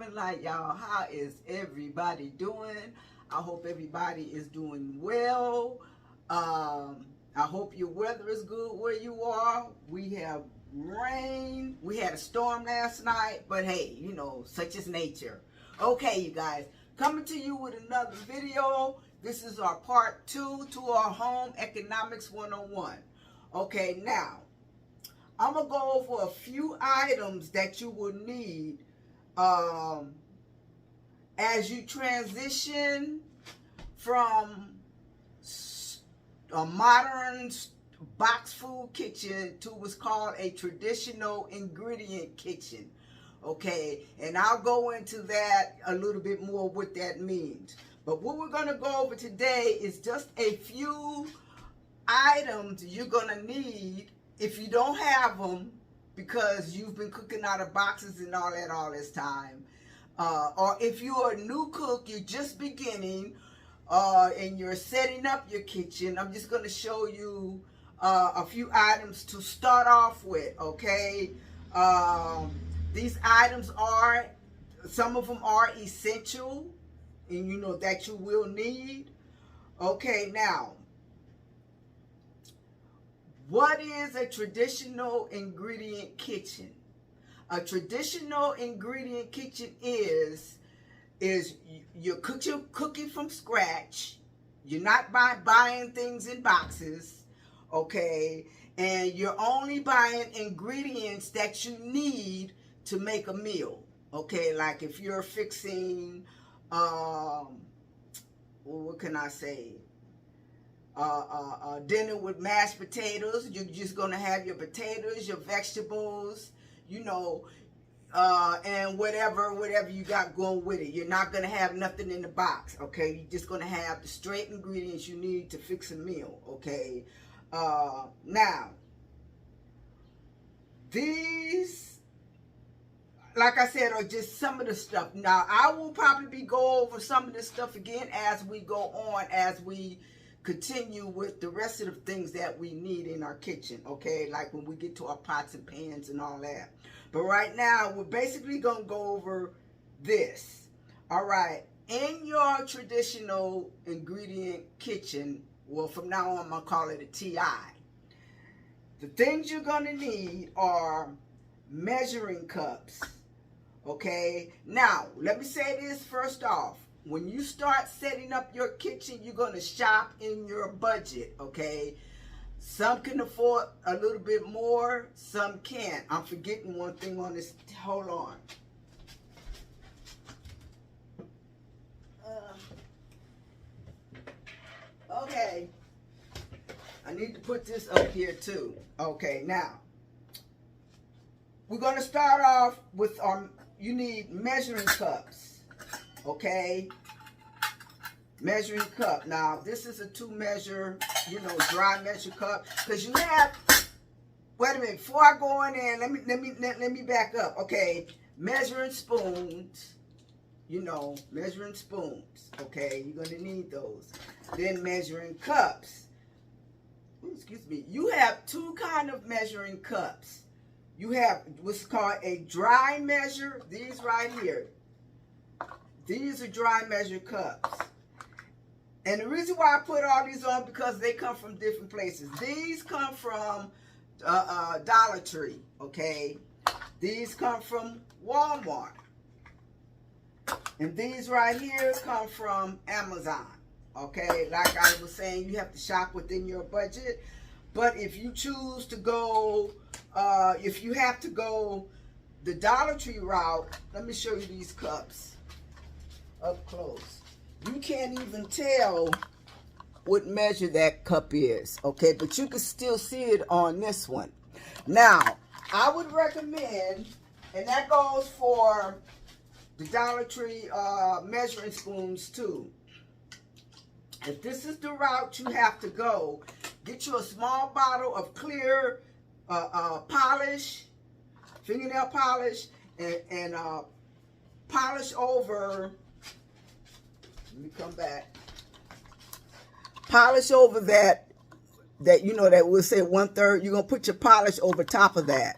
morning light, y'all. How is everybody doing? I hope everybody is doing well. I hope your weather is good where you are. We have rain. We had a storm last night, but hey, you know, such is nature. Okay, you guys, coming to you with another video. This is our part 2 to our Home Economics 101. Okay, now, I'm going to go over a few items that you will need as you transition from a modern box food kitchen to what's called a traditional ingredient kitchen. Okay, and I'll go into that a little bit more what that means. But what we're going to go over today is just a few items you're going to need if you don't have them because you've been cooking out of boxes and all that all this time. Or if you're a new cook, you're just beginning and you're setting up your kitchen, I'm just going to show you a few items to start off with, okay? These items are, some of them are essential and you know that you will need. Okay, now, what is a traditional ingredient kitchen? A traditional ingredient kitchen is you're cooking from scratch. You're not buying things in boxes, okay? And you're only buying ingredients that you need to make a meal, okay? Like if you're fixing, what can I say? Dinner with mashed potatoes. You're just going to have your potatoes, your vegetables, you know, and whatever you got going with it. You're not going to have nothing in the box, okay? You're just going to have the straight ingredients you need to fix a meal, okay? Now, these, like I said, are just some of the stuff. Now, I will probably go over some of this stuff again as we go on, as we continue with the rest of the things that we need in our kitchen, okay? Like when we get to our pots and pans and all that. But right now, we're basically going to go over this. All right. In your traditional ingredient kitchen, well, from now on, I'm going to call it a TI. The things you're going to need are measuring cups, okay? Now, let me say this first off. When you start setting up your kitchen, you're going to shop in your budget, okay? Some can afford a little bit more, some can't. I'm forgetting one thing on this. Hold on. Okay. I need to put this up here too. Okay, now. We're going to start off with, you need measuring cups. Okay, measuring cup. Now this is a 2-measure, you know, dry measure cup. Because you have, wait a minute, before I go in there, let me back up. Okay, measuring spoons, you know, measuring spoons. Okay, you're gonna need those. Then measuring cups. Ooh, excuse me. You have 2 kind of measuring cups. You have what's called a dry measure. These right here. These are dry measure cups. And the reason why I put all these on, because they come from different places. These come from Dollar Tree, okay? These come from Walmart. And these right here come from Amazon, okay? Like I was saying, you have to shop within your budget. But if you choose to go, if you have to go the Dollar Tree route, let me show you these cups up close. You can't even tell what measure that cup is, okay? But you can still see it on this one. Now, I would recommend, and that goes for the Dollar Tree measuring spoons too. If this is the route you have to go, get you a small bottle of clear polish, fingernail polish, and polish over. Let me come back. Polish over that you know, that we'll say 1/3. You're going to put your polish over top of that.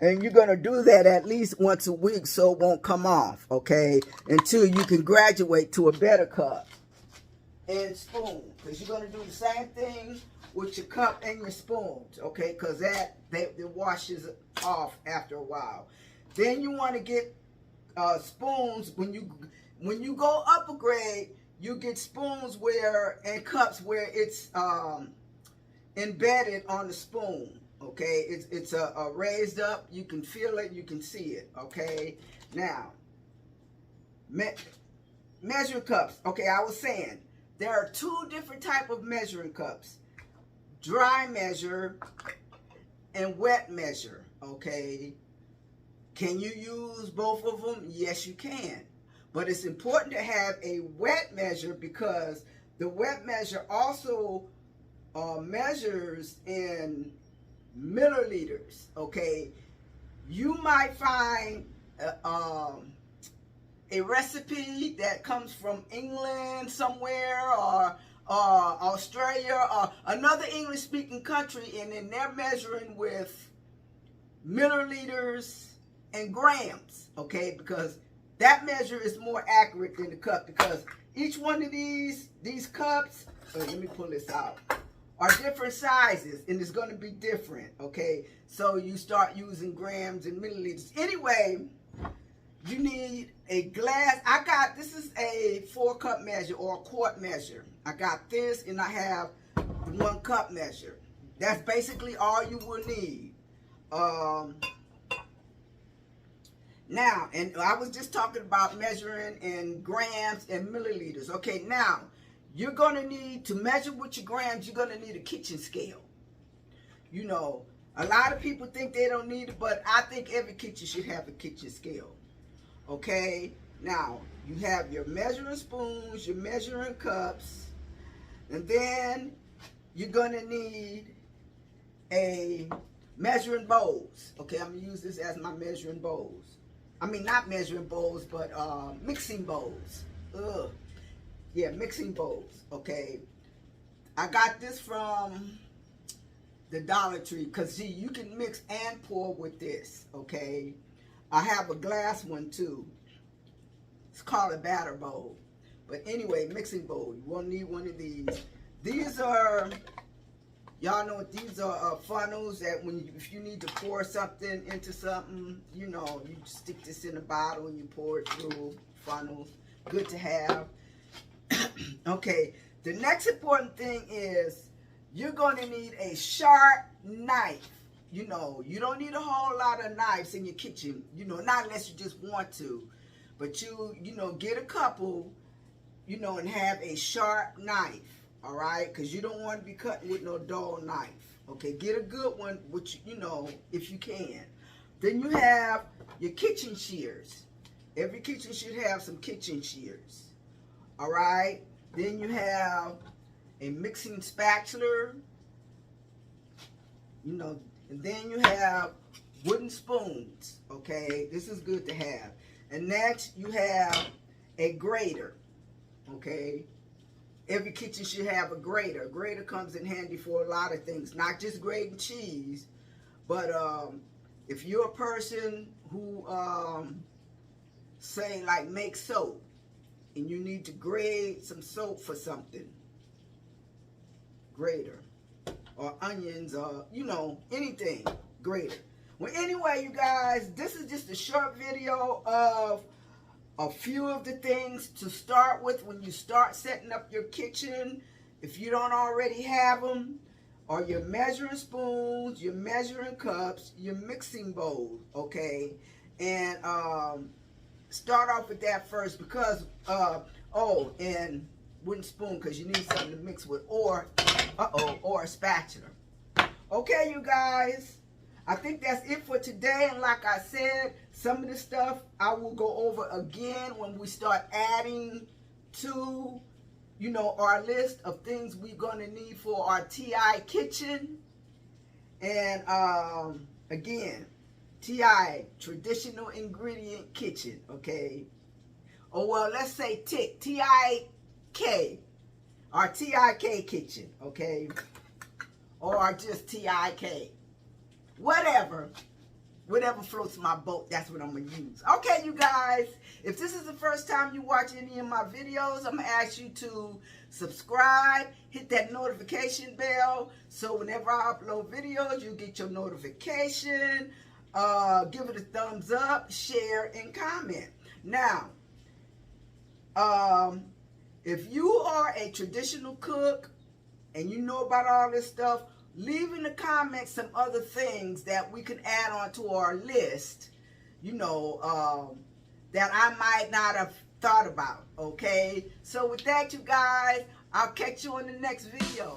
And you're going to do that at least once a week so it won't come off, okay? Until you can graduate to a better cup and spoon. Because you're going to do the same thing with your cup and your spoons, okay? Because that washes off after a while. Then you want to get spoons. When you go up a grade, you get spoons and cups where it's embedded on the spoon. Okay, it's a raised up. You can feel it. You can see it. Okay, now measuring cups. Okay, I was saying there are two different type of measuring cups: dry measure and wet measure. Okay, can you use both of them? Yes, you can. But it's important to have a wet measure because the wet measure also measures in milliliters. Okay, you might find a recipe that comes from England somewhere, or Australia, or another English-speaking country, and then they're measuring with milliliters and grams. Okay, because that measure is more accurate than the cup, because each one of these cups, let me pull this out, are different sizes, and it's going to be different, okay? So you start using grams and milliliters. Anyway, you need a glass. This is a 4-cup measure or a quart measure. I got this, and I have the 1-cup measure. That's basically all you will need. Now, and I was just talking about measuring in grams and milliliters. Okay, now, you're going to need to measure with your grams. You're going to need a kitchen scale. You know, a lot of people think they don't need it, but I think every kitchen should have a kitchen scale. Okay, now, you have your measuring spoons, your measuring cups, and then you're going to need a measuring bowls. Okay, I'm going to use this as my measuring bowls. I mean, not measuring bowls, but mixing bowls. Yeah, mixing bowls, okay? I got this from the Dollar Tree, because, see, you can mix and pour with this, okay? I have a glass one, too. It's called a batter bowl. But anyway, mixing bowl. You won't need one of these. These are, y'all know what these are, funnels that if you need to pour something into something, you know, you stick this in a bottle and you pour it through. Funnels. Good to have. Okay, the next important thing is you're going to need a sharp knife. You know, you don't need a whole lot of knives in your kitchen, you know, not unless you just want to. But you know, get a couple, you know, and have a sharp knife, all right? Because you don't want to be cutting with no dull knife. Okay, get a good one, which, you know, if you can. Then you have your kitchen shears. Every kitchen should have some kitchen shears. All right, then you have a mixing spatula, you know, and then you have wooden spoons, okay? This is good to have. And next, you have a grater, okay? Every kitchen should have a grater. A grater comes in handy for a lot of things, not just grating cheese, but if you're a person who, say, like, makes soap, and you need to grate some soap for something, grater, or onions, or, you know, anything, grater. Well, anyway, you guys, this is just a short video of a few of the things to start with when you start setting up your kitchen. If you don't already have them, or your measuring spoons, your measuring cups, your mixing bowls, okay? And start off with that first, because and wooden spoon, because you need something to mix with, or a spatula. Okay, you guys, I think that's it for today. And like I said, some of the stuff I will go over again when we start adding to, you know, our list of things we're going to need for our TI kitchen. And again, TI, traditional ingredient kitchen, okay? Oh, well, let's say TIK, our TIK kitchen, okay? Or just TIK, whatever. whatever floats my boat, that's what I'm going to use. Okay, you guys, if this is the first time you watch any of my videos, I'm going to ask you to subscribe, hit that notification bell, so whenever I upload videos, you get your notification. Give it a thumbs up, share, and comment. Now, if you are a traditional cook and you know about all this stuff, leave in the comments some other things that we can add on to our list, you know, that I might not have thought about, okay? So with that, you guys, I'll catch you in the next video.